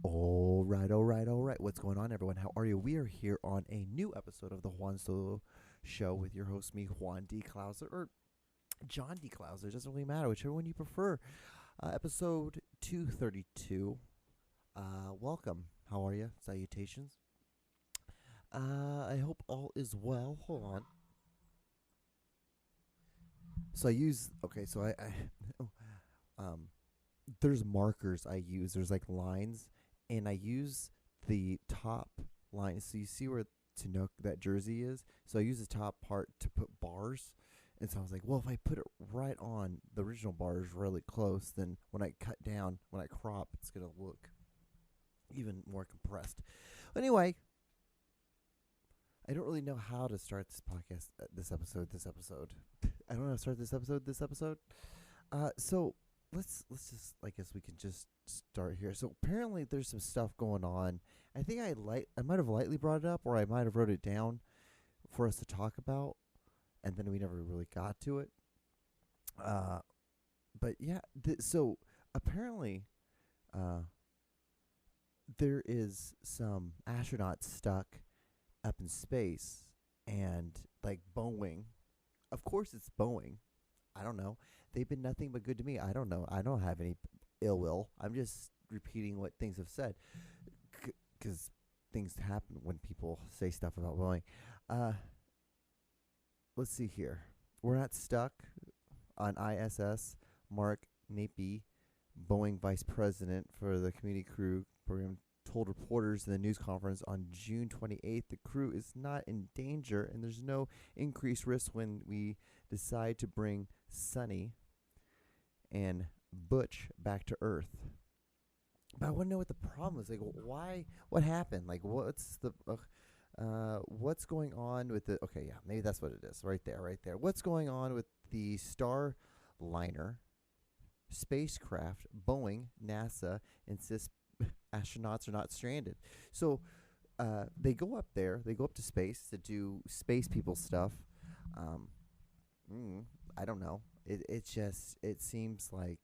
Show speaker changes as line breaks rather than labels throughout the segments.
All right, all right, all right. What's going on, everyone? How are you? We are here on a new episode of the Juan Solo Show with your host, me, Juan D. Klauser, or John D. Klauser. It doesn't really matter, whichever one you prefer. Episode 232. Welcome. How are you? Salutations. I hope all is well. Hold on. So I use, okay, so um, there's markers I use. There's like lines, and I use the top line. So you see where Tanook, that jersey is? So I use the top part to put bars. And so I was like, well, if I put it right on the original bars really close, then when I cut down, when I crop, it's going to look even more compressed. Anyway, I don't really know how to start this podcast, this episode. I don't know how to start this episode. So let's just, I guess we can just start here. So apparently there's some stuff going on. I think I might have lightly brought it up, or I might have wrote it down for us to talk about, and then we never really got to it. But yeah, so apparently there is some astronauts stuck up in space, and like Boeing, of course it's Boeing. I don't know. They've been nothing but good to me. I don't know. I don't have any ill will. I'm just repeating what things have said, because things happen when people say stuff about Boeing. Let's see here. We're not stuck on ISS. Mark Napi, Boeing vice president for the community crew program, told reporters in the news conference on June 28th the crew is not in danger and there's no increased risk when we decide to bring Sonny and Butch back to Earth. But I want to know what the problem is. Like, why? What happened? Like, what's going on with the? Okay, yeah, maybe that's what it is. Right there. What's going on with the Starliner spacecraft? Boeing, NASA insists astronauts are not stranded. So they go up there. They go up to space to do space people stuff. I don't know. It seems like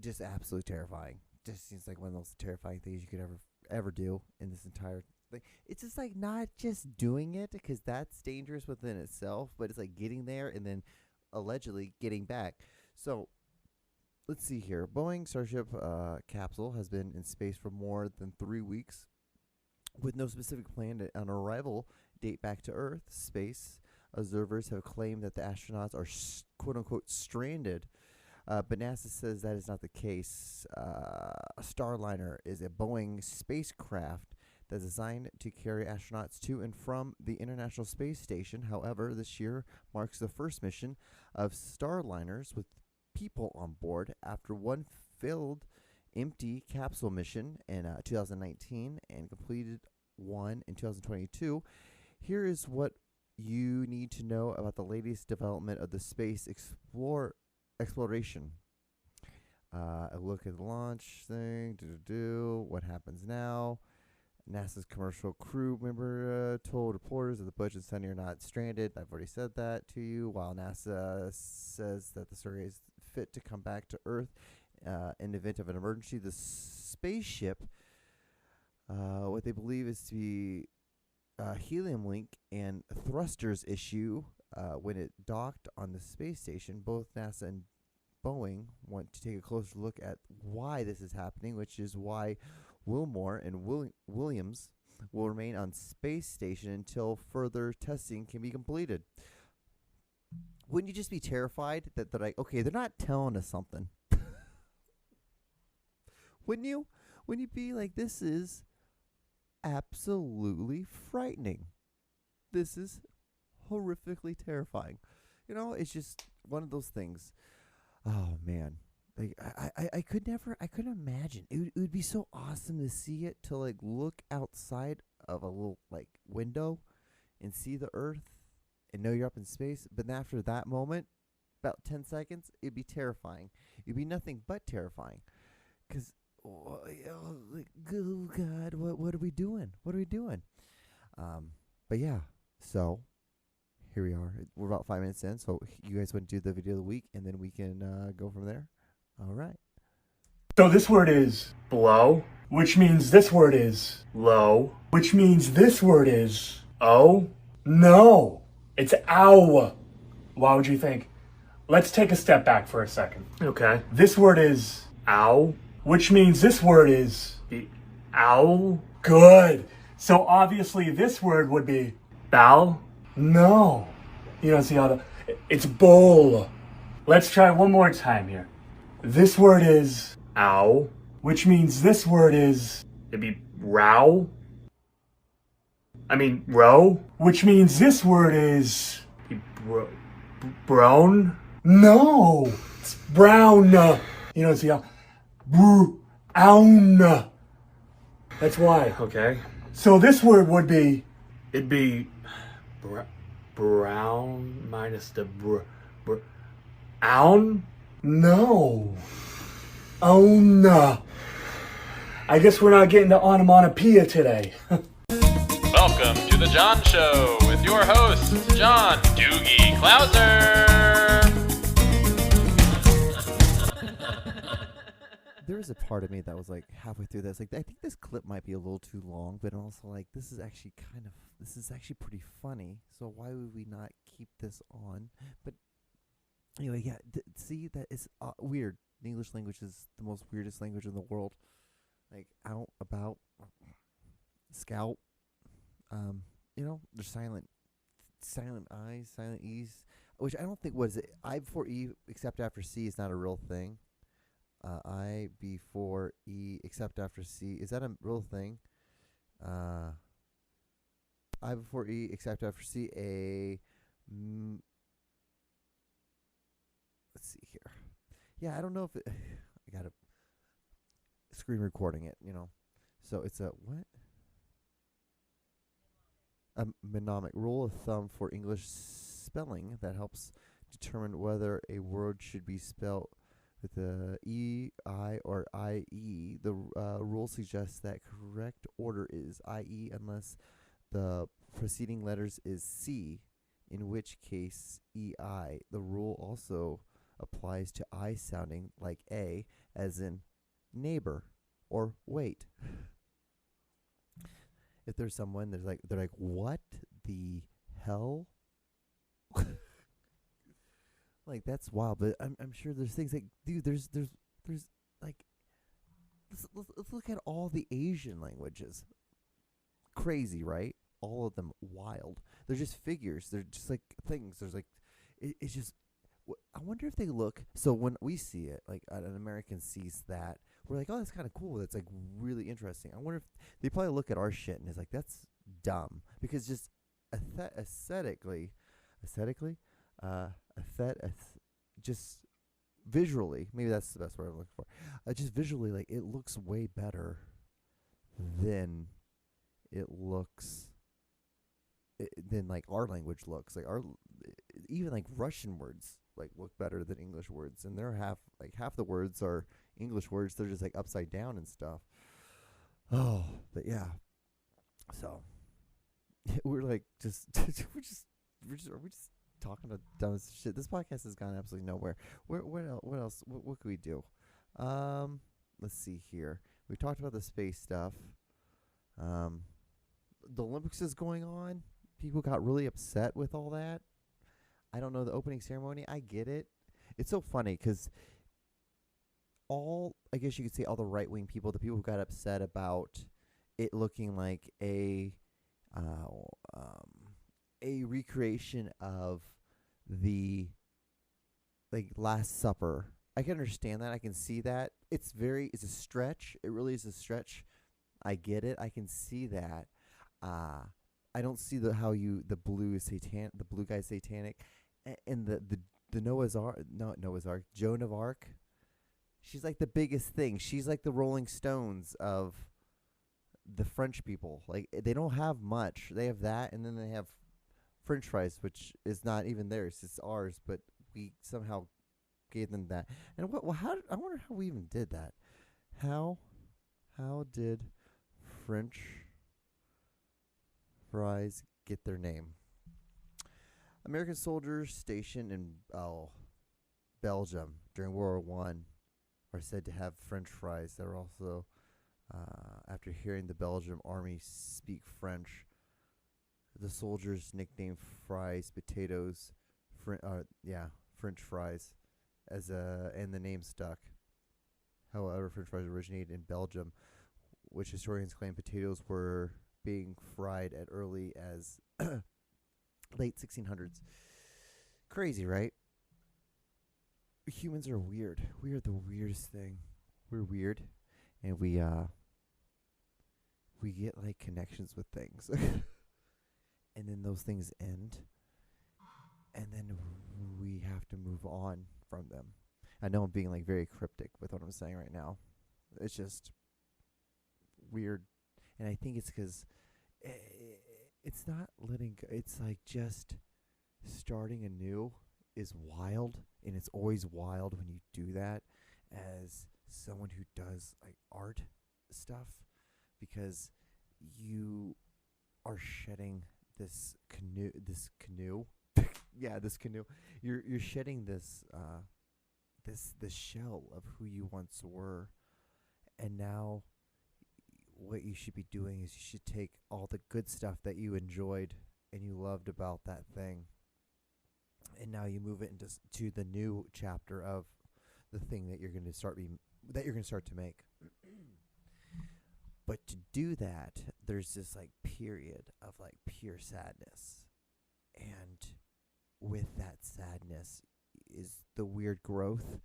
just absolutely terrifying. Just seems like one of those terrifying things you could ever do in this entire thing. It's just like not just doing it, because that's dangerous within itself, but it's like getting there and then allegedly getting back. So let's see here. Boeing Starship capsule has been in space for more than 3 weeks with no specific plan to an arrival date back to Earth. Space observers have claimed that the astronauts are quote-unquote stranded, but NASA says that is not the case. Starliner is a Boeing spacecraft that's designed to carry astronauts to and from the International Space Station. However, this year marks the first mission of Starliners with people on board after one failed empty capsule mission in 2019 and completed one in 2022. Here is what you need to know about the latest development of the space exploration. A look at the launch thing. What happens now? NASA's commercial crew member told reporters that the Butch and Sonny are not stranded. I've already said that to you. While NASA says that the survey is fit to come back to Earth in the event of an emergency, the spaceship, what they believe is to be helium leak and thrusters issue when it docked on the space station. Both NASA and Boeing want to take a closer look at why this is happening, which is why Wilmore and Williams will remain on space station until further testing can be completed. Wouldn't you just be terrified that they're like, okay, they're not telling us something? Wouldn't you? Wouldn't you be like, this is absolutely frightening. This is horrifically terrifying. You know, it's just one of those things. Oh, man. Like I couldn't imagine. It would be so awesome to see it, to like look outside of a little like window and see the Earth and know you're up in space. But after that moment, about 10 seconds, it'd be terrifying. It'd be nothing but terrifying. Because, oh God, what are we doing? What are we doing? But yeah, so here we are. We're about 5 minutes in. So you guys want to do the video of the week, and then we can go from there. All right.
So this word is blow. which means this word is low, which means this word is oh. No, it's ow. Why would you think? Let's take a step back for a second. Okay. This word is ow, which means this word is the owl. Good. So obviously this word would be bow. No. You don't see how it's bowl. Let's try one more time here. This word is ow, which means this word is, it'd be row. Row, which means this word is brown. No, it's brown. You don't see how brown. That's why. Okay. So this word would be, it'd be brown minus the brown. No. Own. I guess we're not getting to onomatopoeia today.
Welcome to The John Show with your host, John Doogie Clouser.
There was a part of me that was like halfway through this, like I think this clip might be a little too long, but also like this is actually pretty funny. So why would we not keep this on? But anyway, yeah, see, that is weird. The English language is the most weirdest language in the world. Like out, about, scout. There's silent I's, silent E's, which I don't think, what is it? I before E except after C is not a real thing. I before E except after C, is that a real thing? I before E except after C, let's see here. Yeah, I don't know if it, I gotta screen recording it, So it's a what? A mnemonic rule of thumb for English spelling that helps determine whether a word should be spelled with a E, I, or IE. The rule suggests that correct order is IE unless the preceding letters is C, in which case EI. The rule also applies to I sounding like A, as in neighbor or wait. If there's someone, they're like, what the hell? Like, that's wild. But I'm sure there's things like, dude, there's like, let's look at all the Asian languages. Crazy, right? All of them wild. They're just figures. They're just like things. There's like, it's just. I wonder if they look. So when we see it, like an American sees that, we're like, oh, that's kind of cool. That's like really interesting. I wonder if they probably look at our shit and it's like, that's dumb, because just aesthetically, just visually, maybe that's the best word I'm looking for. Just visually, like it looks way better than it looks. Than like our language looks. Like even like Russian words like look better than English words, and they're half the words are English words. They're just like upside down and stuff. Oh, but yeah. So we're like we're just talking about dumb shit. This podcast has gone absolutely nowhere. What else? What could we do? Let's see here. We talked about the space stuff. The Olympics is going on. People got really upset with all that. I don't know the opening ceremony. I get it. It's so funny because I guess you could say all the right-wing people, the people who got upset about it looking like a recreation of the Last Supper. I can understand that. I can see that. It's a stretch. It really is a stretch. I get it. I can see that. I don't see the blue is satanic. The blue guy's satanic, and the Noah's Ark, not Noah's Ark, Joan of Arc. She's like the biggest thing. She's like the Rolling Stones of the French people. Like, they don't have much. They have that, and then they have French fries, which is not even theirs. It's ours, but we somehow gave them that. And I wonder how we even did that. How did French fries get their name? American soldiers stationed in Belgium during World War I are said to have French fries that are also After hearing the Belgian army speak French, the soldiers nicknamed fries potatoes, French fries, and the name stuck. However, French fries originated in Belgium, which historians claim potatoes were being fried at early as late 1600s. Crazy, right? Humans are weird. We are the weirdest thing. We're weird, and we get like connections with things, and then those things end, and then we have to move on from them. I know I'm being like very cryptic with what I'm saying right now. It's just weird, and I think it's because it's not letting go. It's like just starting anew is wild, and it's always wild when you do that as someone who does like art stuff, because you are shedding this canoe. Yeah, this canoe. You're shedding this this shell of who you once were, and now what you should be doing is you should take all the good stuff that you enjoyed and you loved about that thing, and now you move it into the new chapter of the thing that you're going to start to make. But to do that, there's this like period of like pure sadness, and with that sadness is the weird growth,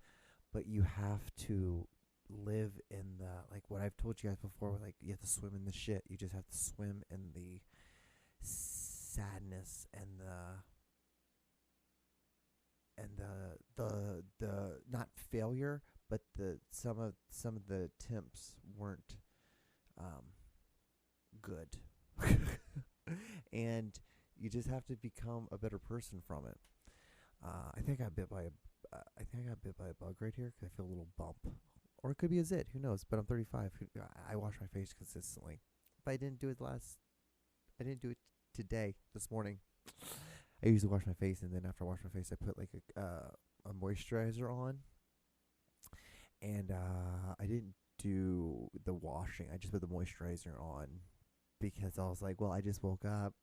but you have to live in the, like what I've told you guys before, like you have to swim in the shit. You just have to swim in the sadness and the not failure, but some of the attempts weren't good. And you just have to become a better person from it. I think I got bit by a bug right here because I feel a little bump, or it could be a zit. Who knows? But I'm 35. I wash my face consistently. But I didn't do it today. This morning, I usually wash my face, and then after I wash my face, I put like a moisturizer on. And I didn't do the washing. I just put the moisturizer on because I was like, well, I just woke up.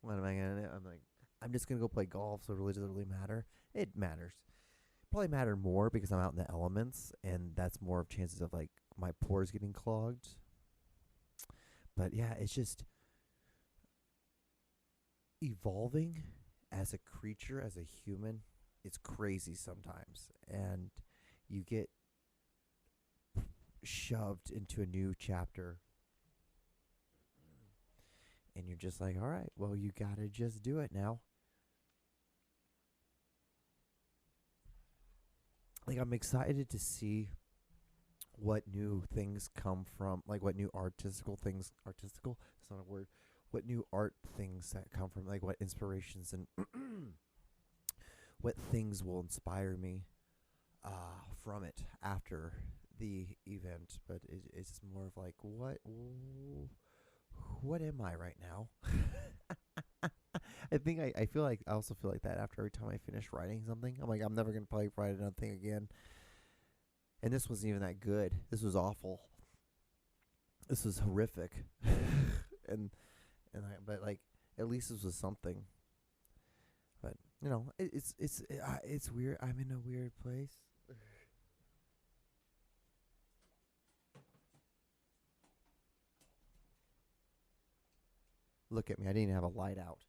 What am I gonna do? I'm like, I'm just gonna go play golf, so it really doesn't really matter. It matters. Probably matter more because I'm out in the elements, and that's more of chances of like my pores getting clogged. But yeah, it's just evolving as a creature, as a human. It's crazy sometimes, and you get shoved into a new chapter, and you're just like, all right, well, you gotta just do it now. Like, I'm excited to see what new things come from, like what new artistical, it's not a word, what new art things that come from, like what inspirations and what things will inspire me from it after the event. But it's more of like, what am I right now? I feel like I also feel like that after every time I finish writing something. I'm like, I'm never gonna probably write another thing again. And this wasn't even that good. This was awful. This was horrific. But like, at least this was something. But you know, it's weird. I'm in a weird place. Look at me. I didn't even have a light out.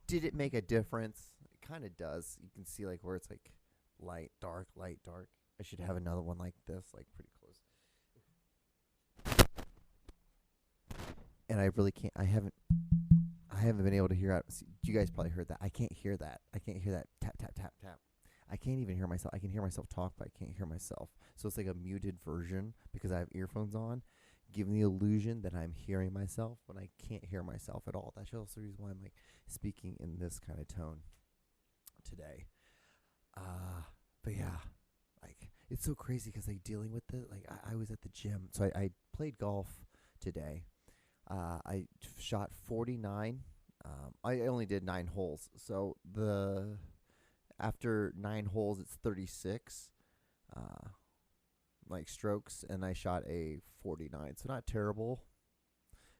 Did it make a difference? It kind of does. You can see like where it's like light, dark, light, dark. I should have another one like this, like pretty close. And I really can't. I haven't been able to hear out. See, you guys probably heard that. I can't hear that. I can't hear that tap, tap, tap, tap. I can't even hear myself. I can hear myself talk, but I can't hear myself. So it's like a muted version because I have earphones on, giving the illusion that I'm hearing myself when I can't hear myself at all. That's also the reason why I'm like speaking in this kind of tone today. But yeah, like it's so crazy because like dealing with it. Like I was at the gym, so I played golf today. I shot 49. I only did 9 holes, so after 9 holes it's 36. like strokes, and I shot a 49. So not terrible,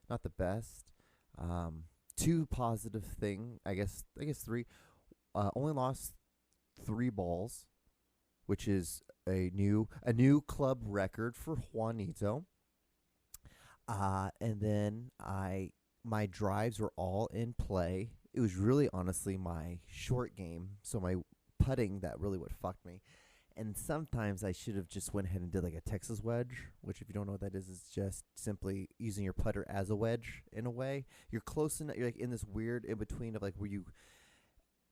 not the best. Two positive thing, I guess three. Only lost 3 balls, which is a new club record for Juanito. And then my drives were all in play. It was really honestly my short game, so my putting that really what fucked me. And sometimes I should have just went ahead and did like a Texas wedge, which if you don't know what that is just simply using your putter as a wedge in a way. You're close enough, you're like in this weird in between of like where you,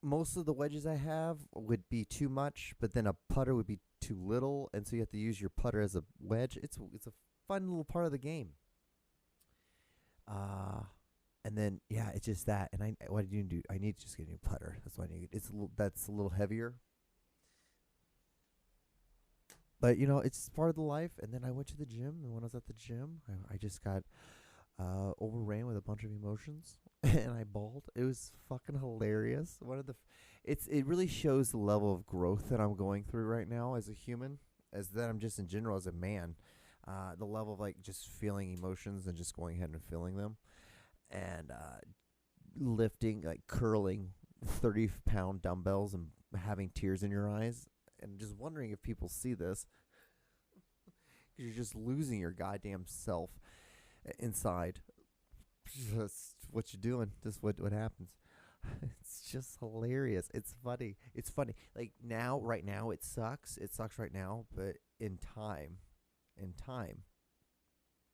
most of the wedges I have would be too much, but then a putter would be too little, and so you have to use your putter as a wedge. It's a fun little part of the game. And then yeah, it's just that. And what do you do? I need to just get a new putter. That's what I need. That's a little heavier. But you know, it's part of the life. And then I went to the gym, and when I was at the gym, I just got overran with a bunch of emotions, and I bawled. It was fucking hilarious. It really shows the level of growth that I'm going through right now as a human, as that I'm just in general as a man. The level of like just feeling emotions and just going ahead and feeling them, and lifting, like curling 30-pound dumbbells and having tears in your eyes, and just wondering if people see this. You're just losing your goddamn self inside. That's what you're doing. Just what happens. It's just hilarious. It's funny. Like right now, it sucks. It sucks right now, but in time,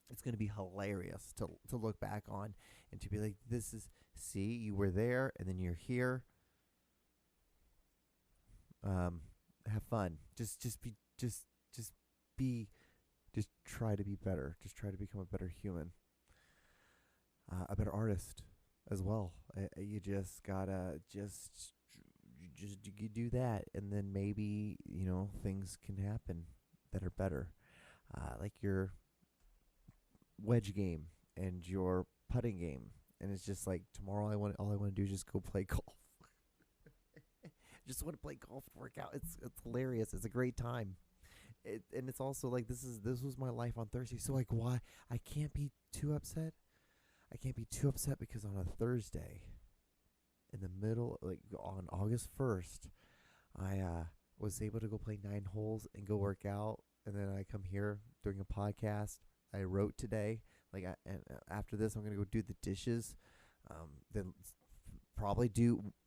it's going to be hilarious to look back on and to be like, see, you were there and then you're here. Have fun. Just try to be better. Just try to become a better human. A better artist as well. You just gotta you do that, and then maybe, things can happen that are better. Like your wedge game and your putting game, and it's just like tomorrow all I want to do is just go play golf. Just want to play golf and work out. It's hilarious. It's a great time. And it's also like this was my life on Thursday. So like, why I can't be too upset. I can't be too upset because on a Thursday, in the middle, like on August 1st, I was able to go play 9 holes and go work out, and then I come here doing a podcast. I wrote today, and after this, I'm gonna go do the dishes, then probably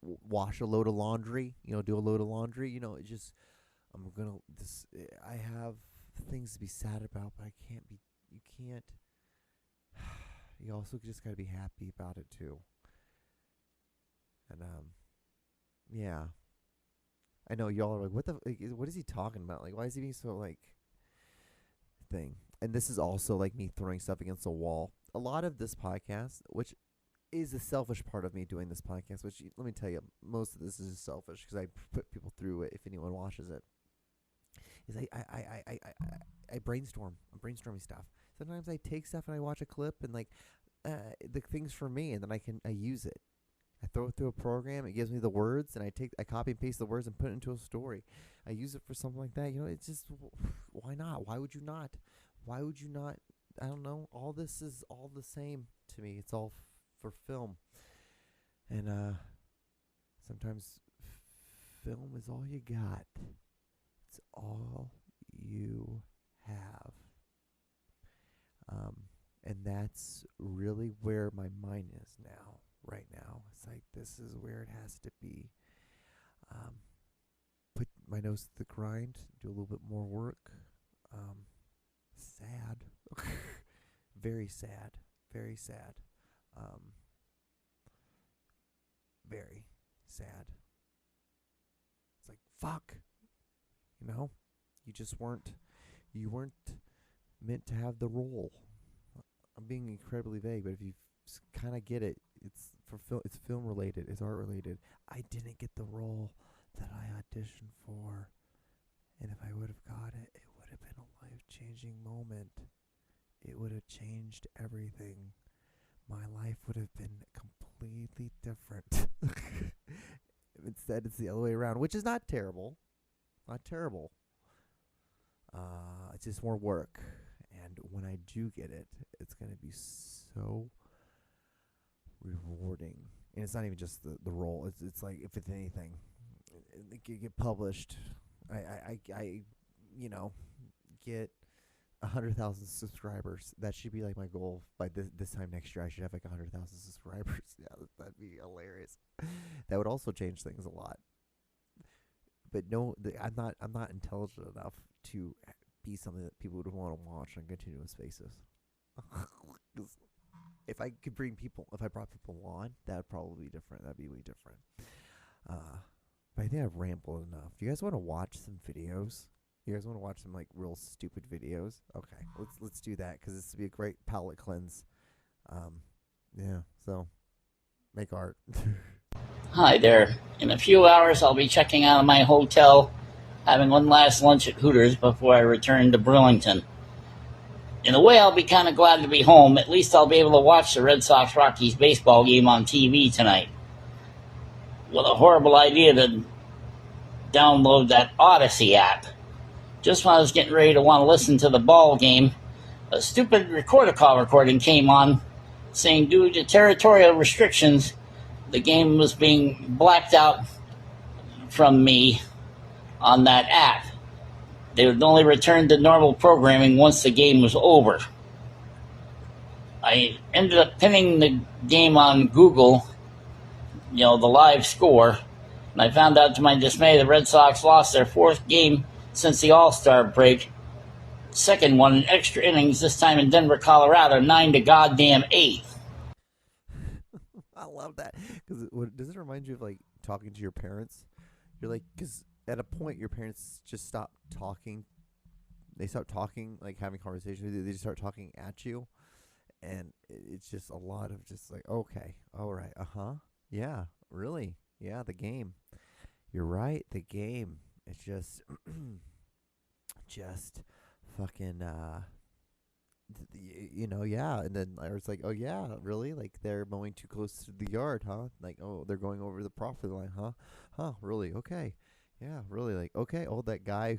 wash a load of laundry. Do a load of laundry. It just I have things to be sad about, but I can't be. You can't. You also just gotta be happy about it too. And yeah. I know y'all are like, what is he talking about? Like, why is he being so like thing? And this is also like me throwing stuff against the wall. A lot of this podcast, which is the selfish part of me doing this podcast, which let me tell you, most of this is just selfish because I put people through it if anyone watches it. Is I brainstorm. I'm brainstorming stuff. Sometimes I take stuff and I watch a clip and like the things for me, and then I use it. I throw it through a program. It gives me the words, and I copy and paste the words and put it into a story. I use it for something like that. It's just, why not? Why would you not? Why would you not? I don't know. All this is all the same to me. It's all for film, and sometimes film is all you got. It's all you have. And that's really where my mind is now, right now. It's like, this is where it has to be. Put my nose to the grind, do a little bit more work. Sad. Very sad. Very sad. Very sad. It's like, fuck. You weren't meant to have the role. I'm being incredibly vague, but if you kind of get it, it's film related, it's art related. I didn't get the role that I auditioned for, and if I would have got it, it would have been a life-changing moment. It would have changed everything. My life would have been completely different. Instead, it's the other way around, which is not terrible. Not terrible. it's just more work. And when I do get it, it's gonna be so rewarding. And it's not even just the role. It's like if it's anything, it get published. I get 100,000 subscribers. That should be like my goal by this time next year. I should have like 100,000 subscribers. Yeah, that'd be hilarious. That would also change things a lot. But no, I'm not intelligent enough to be something that people would want to watch on a continuous basis. If I could bring people, if I brought people on, that would probably be different. That'd be way different. But I think I've rambled enough. Do you guys want to watch some videos? You guys want to watch some like real stupid videos? Okay, let's do that because this would be a great palate cleanse. Yeah. So make art.
Hi there. In a few hours, I'll be checking out of my hotel, having one last lunch at Hooters before I return to Burlington. In a way, I'll be kind of glad to be home. At least I'll be able to watch the Red Sox-Rockies baseball game on TV tonight. What a horrible idea to download that Odyssey app. Just when I was getting ready to want to listen to the ball game, a stupid recorder call recording came on saying due to territorial restrictions, the game was being blacked out from me on that app. They would only return to normal programming once the game was over. I ended up pinning the game on Google, the live score, and I found out to my dismay the Red Sox lost their fourth game since the All-Star break. Second one in extra innings, this time in Denver, Colorado, 9-8.
I love that because does it remind you of like talking to your parents? You're like, because at a point your parents just stop talking. They start talking, like having conversations with you. They just start talking at you, and it's just a lot of just like, okay, all right, yeah, really, yeah, the game. You're right, the game. It's just, just fucking, yeah. And then I was like, oh yeah, really? Like they're mowing too close to the yard, huh? Like, oh, they're going over the property line, huh? Huh? Really? Okay. Yeah, really. Like, okay. Oh, that guy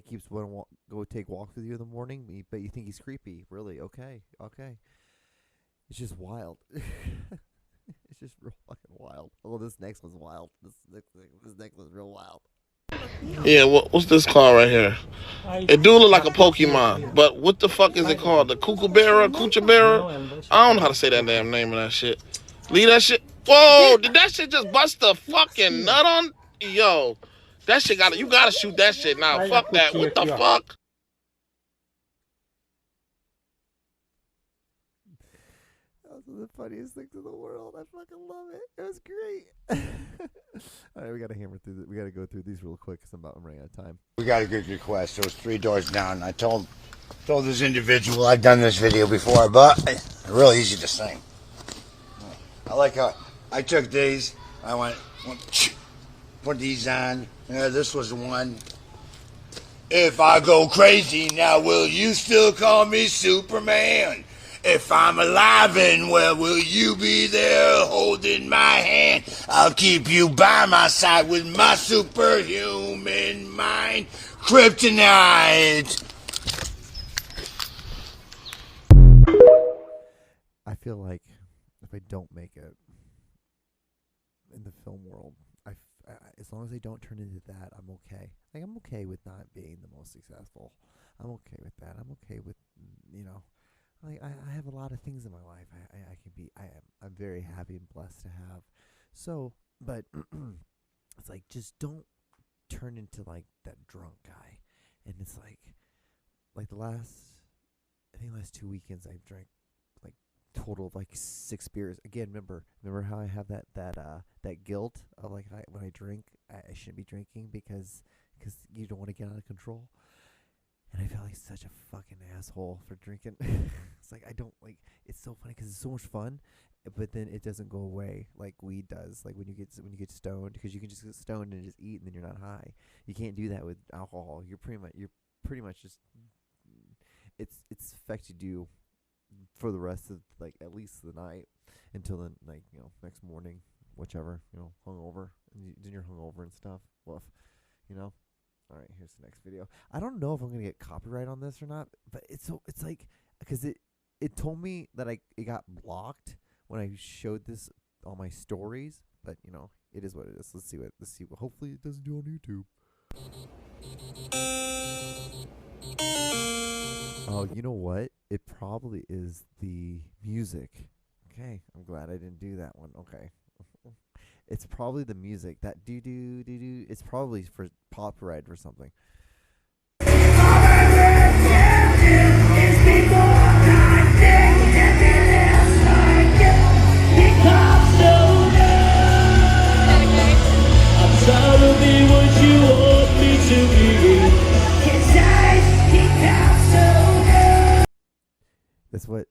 keeps wanting to go take walks with you in the morning, but you think he's creepy. Really? Okay. Okay. It's just wild. It's just real fucking wild. Oh, this next one's wild. This next one's real wild.
Yeah, what's this called right here? It do look like a Pokemon, but what the fuck is it called? The Kookaburra? I don't know how to say that damn name of that shit. Leave that shit. Whoa, did that shit just bust the fucking nut on? Yo, that shit you gotta shoot that shit now. Fuck that. What the fuck?
The funniest things in the world. I fucking love it. It was great. All right, we gotta hammer through. We gotta go through these real quick because I'm running out of time.
We got a good request. It was 3 doors down. I told this individual I've done this video before, but it's real easy to sing. I like how I took these. I went put these on. Yeah, this was the one. If I go crazy now, will you still call me Superman? If I'm alive and well, will you be there holding my hand? I'll keep you by my side with my superhuman mind. Kryptonite.
I feel like if I don't make it in the film world, as long as I don't turn into that, I'm okay. Like I'm okay with not being the most successful. I'm okay with that. I'm okay with Like I have a lot of things in my life. I'm very happy and blessed to have. So, but it's like just don't turn into like that drunk guy. And it's like the last 2 weekends I've drank like total of like 6 beers. Again, remember how I have that guilt of like when I drink I shouldn't be drinking because you don't want to get out of control. And I felt like such a fucking asshole for drinking. It's like I don't like. It's so funny because it's so much fun, but then it doesn't go away like weed does. Like when you get stoned, because you can just get stoned and just eat, and then you're not high. You can't do that with alcohol. You're pretty much just. It's affected you for the rest of like at least the night until then next morning, whichever hungover, and then you're hungover and stuff. Woof, All right, here's the next video. I don't know if I'm gonna get copyright on this or not, but it's like because it told me that it got blocked when I showed this on my stories, but you know it is what it is. Let's see what hopefully it doesn't do on YouTube. Oh, you know what? It probably is the music. Okay, I'm glad I didn't do that one. Okay. It's probably the music. That do. It's probably for copyright or something.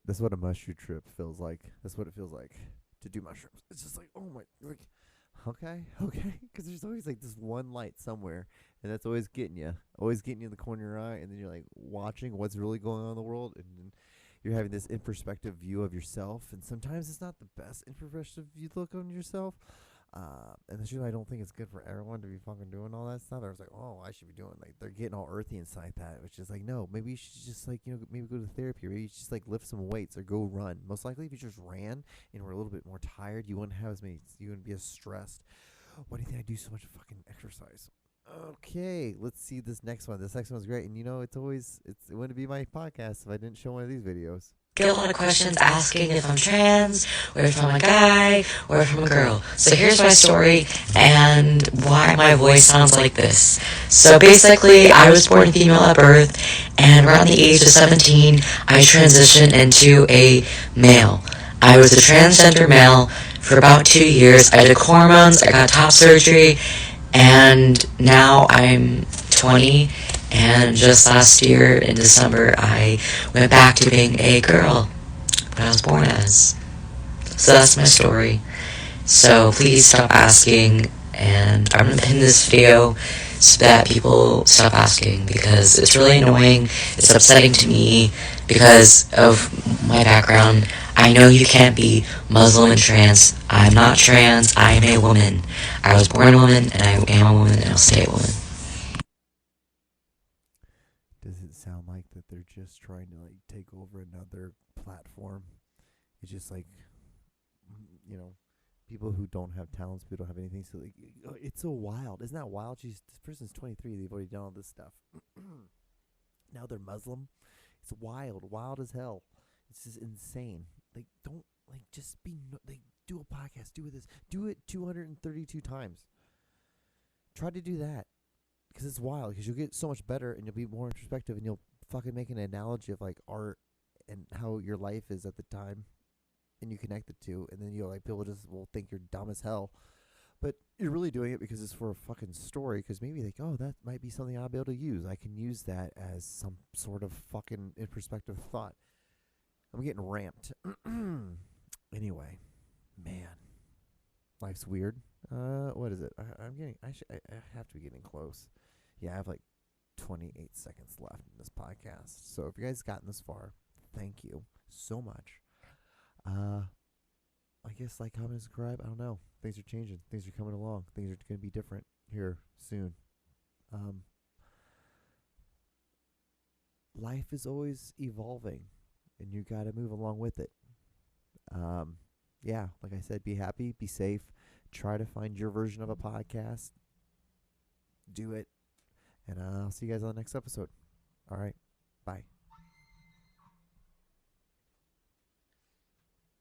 That's what a mushroom trip feels like. That's what it feels like to do mushrooms. It's just like, oh my, like, okay, because there's always like this one light somewhere, and that's always getting you in the corner of your eye, and then you're like watching what's really going on in the world, and then you're having this introspective view of yourself, and sometimes it's not the best introspective view look on yourself. And that's usually I don't think it's good for everyone to be fucking doing all that stuff. I was like, oh, I should be doing like they're getting all earthy and stuff like that, which is like, no, maybe you should just like maybe go to therapy, or maybe you should just like lift some weights or go run. Most likely, if you just ran and were a little bit more tired, you wouldn't have as many, you wouldn't be as stressed. Why do you think I do so much fucking exercise? Okay, let's see this next one. This next one's great, and it wouldn't be my podcast if I didn't show one of these videos.
Get a lot of questions asking if I'm trans, or if I'm a guy, or if I'm a girl. So here's my story and why my voice sounds like this. So basically, I was born female at birth, and around the age of 17, I transitioned into a male. I was a transgender male for about 2 years. I took hormones, I got top surgery, and now I'm 20. And just last year in December, I went back to being a girl, what I was born as. So that's my story. So please stop asking, and I'm going to pin this video so that people stop asking, because it's really annoying, it's upsetting to me because of my background. I know you can't be Muslim and trans. I'm not trans, I am a woman. I was born a woman, and I am a woman, and I'll stay a woman.
Does it sound like that they're just trying to like take over another platform? It's just like, people who don't have talents, people don't have anything. So like, it's so wild. Isn't that wild? This person's 23. They've already done all this stuff. Now they're Muslim. It's wild as hell. It's just insane. Like, don't just be do a podcast. Do it 232 times. Try to do that. Because it's wild, because you'll get so much better, and you'll be more introspective, and you'll fucking make an analogy of like art and how your life is at the time, and you connect the two, and then you'll like people just will think you're dumb as hell, but you're really doing it because it's for a fucking story. Because maybe like, oh, that might be something I'll be able to use. I can use that as some sort of fucking introspective thought. I'm getting ramped. Anyway, man, life's weird. What is it? I have to be getting close. Yeah, I have like 28 seconds left in this podcast. So if you guys gotten this far, thank you so much. I guess like, comment, and subscribe. I don't know. Things are changing. Things are coming along. Things are going to be different here soon. Life is always evolving, and you got to move along with it. Yeah, like I said, be happy, be safe. Try to find your version of a podcast. Do it. And I'll see you guys on the next episode. All right. Bye.